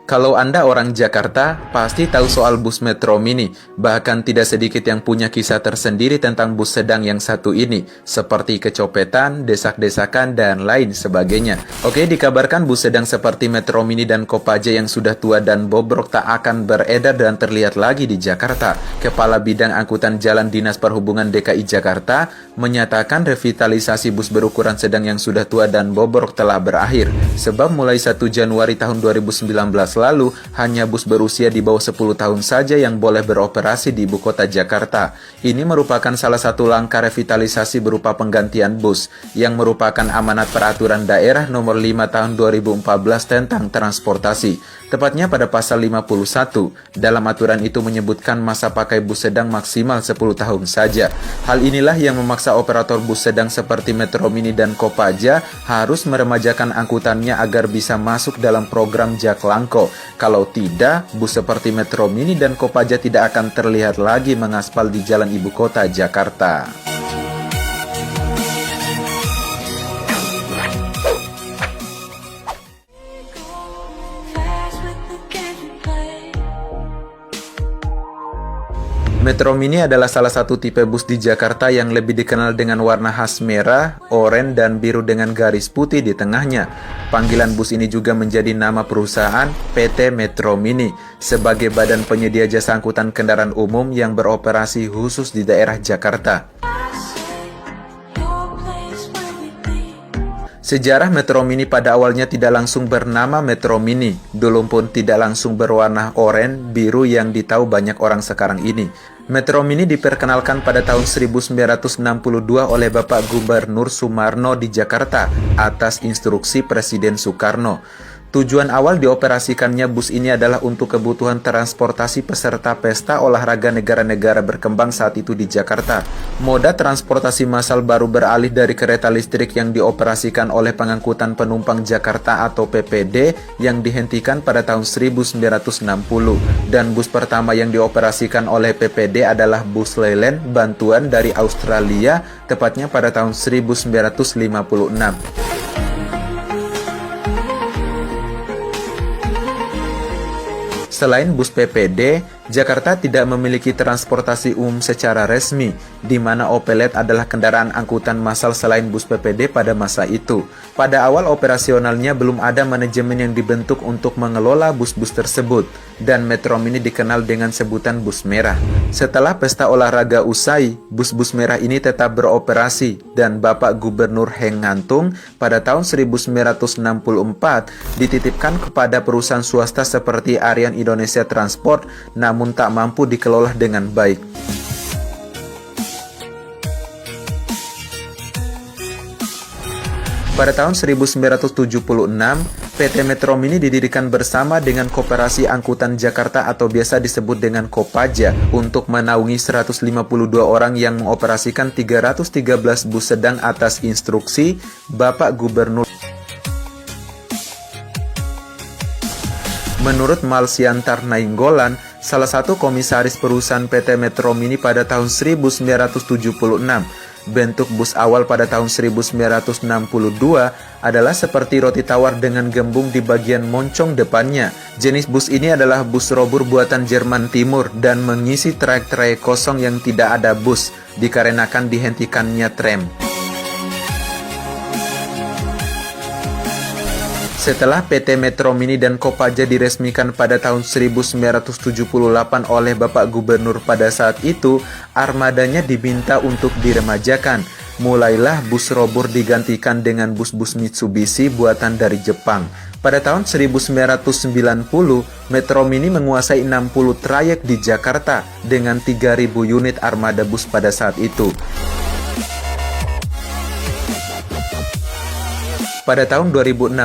Kalau Anda orang Jakarta, pasti tahu soal bus Metro Mini. Bahkan tidak sedikit yang punya kisah tersendiri tentang bus sedang yang satu ini, seperti kecopetan, desak-desakan, dan lain sebagainya. Oke, dikabarkan bus sedang seperti Metro Mini dan Kopaja yang sudah tua dan bobrok tak akan beredar dan terlihat lagi di Jakarta. Kepala Bidang Angkutan Jalan Dinas Perhubungan DKI Jakarta menyatakan revitalisasi bus berukuran sedang yang sudah tua dan bobrok telah berakhir. Sebab mulai 1 Januari tahun 2019 lalu, hanya bus berusia di bawah 10 tahun saja yang boleh beroperasi di ibu kota Jakarta. Ini merupakan salah satu langkah revitalisasi berupa penggantian bus, yang merupakan amanat peraturan daerah nomor 5 tahun 2014 tentang transportasi. Tepatnya pada pasal 51, dalam aturan itu menyebutkan masa pakai bus sedang maksimal 10 tahun saja. Hal inilah yang memaksa operator bus sedang seperti Metro Mini dan Kopaja harus meremajakan angkutannya agar bisa masuk dalam program Jaklangko. Kalau tidak, bus seperti Metro Mini dan Kopaja tidak akan terlihat lagi mengaspal di jalan ibu kota Jakarta. Metro Mini adalah salah satu tipe bus di Jakarta yang lebih dikenal dengan warna khas merah, oranye, dan biru dengan garis putih di tengahnya. Panggilan bus ini juga menjadi nama perusahaan PT Metro Mini sebagai badan penyedia jasa angkutan kendaraan umum yang beroperasi khusus di daerah Jakarta. Sejarah Metro Mini pada awalnya tidak langsung bernama Metro Mini, dulu pun tidak langsung berwarna oranye biru yang ditahu banyak orang sekarang ini. Metro Mini diperkenalkan pada tahun 1962 oleh Bapak Gubernur Sumarno di Jakarta atas instruksi Presiden Soekarno. Tujuan awal dioperasikannya bus ini adalah untuk kebutuhan transportasi peserta pesta olahraga negara-negara berkembang saat itu di Jakarta. Moda transportasi massal baru beralih dari kereta listrik yang dioperasikan oleh Pengangkutan Penumpang Jakarta atau PPD yang dihentikan pada tahun 1960. Dan bus pertama yang dioperasikan oleh PPD adalah bus Leyland bantuan dari Australia, tepatnya pada tahun 1956. Selain bus PPD, Jakarta tidak memiliki transportasi umum secara resmi, di mana Opelet adalah kendaraan angkutan massal selain bus PPD pada masa itu. Pada awal operasionalnya belum ada manajemen yang dibentuk untuk mengelola bus-bus tersebut, dan Metro Mini dikenal dengan sebutan bus merah. Setelah pesta olahraga usai, bus-bus merah ini tetap beroperasi, dan Bapak Gubernur Heng Ngantung pada tahun 1964 dititipkan kepada perusahaan swasta seperti Arian Indonesia Transport, namun tak mampu dikelola dengan baik. Pada tahun 1976, PT Metro Mini didirikan bersama dengan Koperasi Angkutan Jakarta atau biasa disebut dengan Kopaja untuk menaungi 152 orang yang mengoperasikan 313 bus sedang atas instruksi Bapak Gubernur. Menurut Malsiantar Nainggolan, salah satu komisaris perusahaan PT Metro Mini pada tahun 1976, bentuk bus awal pada tahun 1962 adalah seperti roti tawar dengan gembung di bagian moncong depannya. Jenis bus ini adalah bus robur buatan Jerman Timur dan mengisi trayek-trayek kosong yang tidak ada bus, dikarenakan dihentikannya tram. Setelah PT Metro Mini dan Kopaja diresmikan pada tahun 1978 oleh Bapak Gubernur pada saat itu, armadanya diminta untuk diremajakan. Mulailah bus robur digantikan dengan bus-bus Mitsubishi buatan dari Jepang. Pada tahun 1990, Metro Mini menguasai 60 trayek di Jakarta dengan 3.000 unit armada bus pada saat itu. Pada tahun 2016,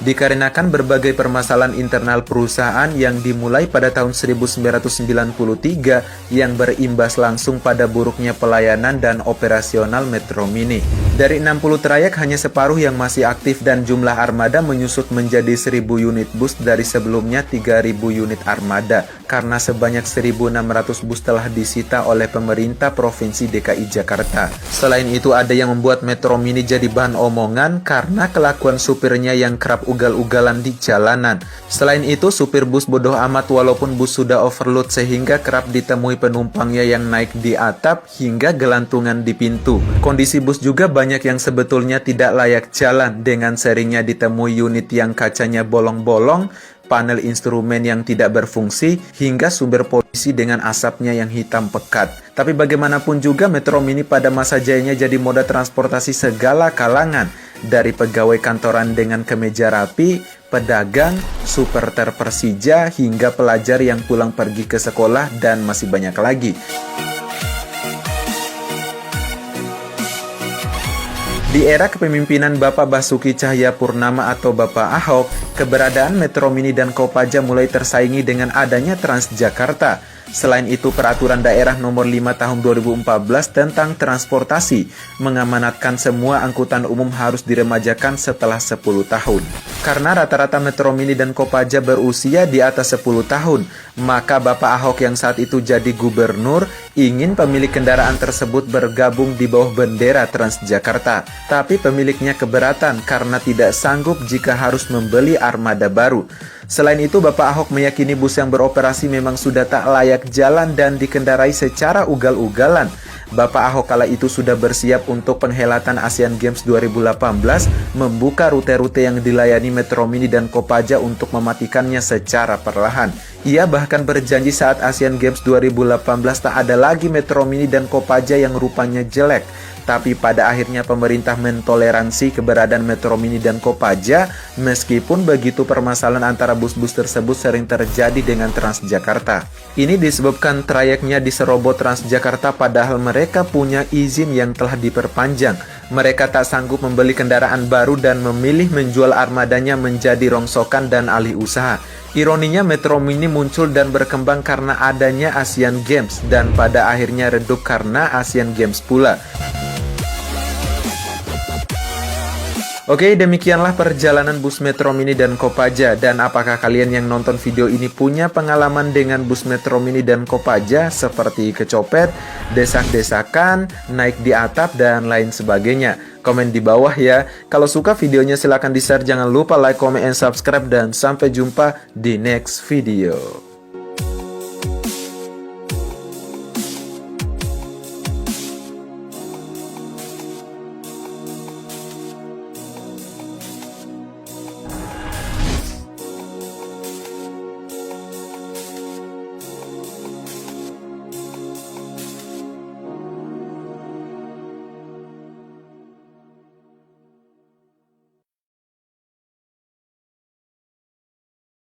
dikarenakan berbagai permasalahan internal perusahaan yang dimulai pada tahun 1993 yang berimbas langsung pada buruknya pelayanan dan operasional Metro Mini. Dari 60 trayek hanya separuh yang masih aktif dan jumlah armada menyusut menjadi 1.000 unit bus dari sebelumnya 3.000 unit armada karena sebanyak 1.600 bus telah disita oleh pemerintah Provinsi DKI Jakarta. Selain itu ada yang membuat Metro Mini jadi bahan omongan karena karena kelakuan supirnya yang kerap ugal-ugalan di jalanan. Selain itu, supir bus bodoh amat walaupun bus sudah overload sehingga kerap ditemui penumpangnya yang naik di atap hingga gelantungan di pintu. Kondisi bus juga banyak yang sebetulnya tidak layak jalan dengan seringnya ditemui unit yang kacanya bolong-bolong, panel instrumen yang tidak berfungsi, hingga sumber polusi dengan asapnya yang hitam pekat. Tapi bagaimanapun juga Metro Mini pada masa jayanya jadi moda transportasi segala kalangan, dari pegawai kantoran dengan kemeja rapi, pedagang, supporter Persija, hingga pelajar yang pulang pergi ke sekolah, dan masih banyak lagi. Di era kepemimpinan Bapak Basuki Cahayapurnama atau Bapak Ahok, keberadaan Metro Mini dan Kopaja mulai tersaingi dengan adanya Transjakarta. Selain itu, Peraturan Daerah Nomor 5 Tahun 2014 tentang transportasi mengamanatkan semua angkutan umum harus diremajakan setelah 10 tahun. Karena rata-rata Metro Mini dan Kopaja berusia di atas 10 tahun, maka Bapak Ahok yang saat itu jadi gubernur ingin pemilik kendaraan tersebut bergabung di bawah bendera Transjakarta. Tapi pemiliknya keberatan karena tidak sanggup jika harus membeli armada baru. Selain itu, Bapak Ahok meyakini bus yang beroperasi memang sudah tak layak jalan dan dikendarai secara ugal-ugalan. Bapak Ahok kala itu sudah bersiap untuk penghelatan Asian Games 2018, membuka rute-rute yang dilayani Metro Mini dan Kopaja untuk mematikannya secara perlahan. Ia bahkan berjanji saat Asian Games 2018 tak ada lagi Metro Mini dan Kopaja yang rupanya jelek. Tapi pada akhirnya pemerintah mentoleransi keberadaan Metro Mini dan Kopaja, meskipun begitu permasalahan antara bus-bus tersebut sering terjadi dengan Transjakarta. Ini disebabkan trayeknya diserobot Transjakarta padahal mereka punya izin yang telah diperpanjang. Mereka tak sanggup membeli kendaraan baru dan memilih menjual armadanya menjadi rongsokan dan alih usaha. Ironinya Metro Mini muncul dan berkembang karena adanya Asian Games dan pada akhirnya redup karena Asian Games pula. Oke, demikianlah perjalanan bus Metro Mini dan Kopaja. Dan apakah kalian yang nonton video ini punya pengalaman dengan bus Metro Mini dan Kopaja seperti kecopet, desak-desakan, naik di atap, dan lain sebagainya? Komen di bawah ya. Kalau suka videonya silahkan di-share, jangan lupa like, comment, and subscribe, dan sampai jumpa di next video.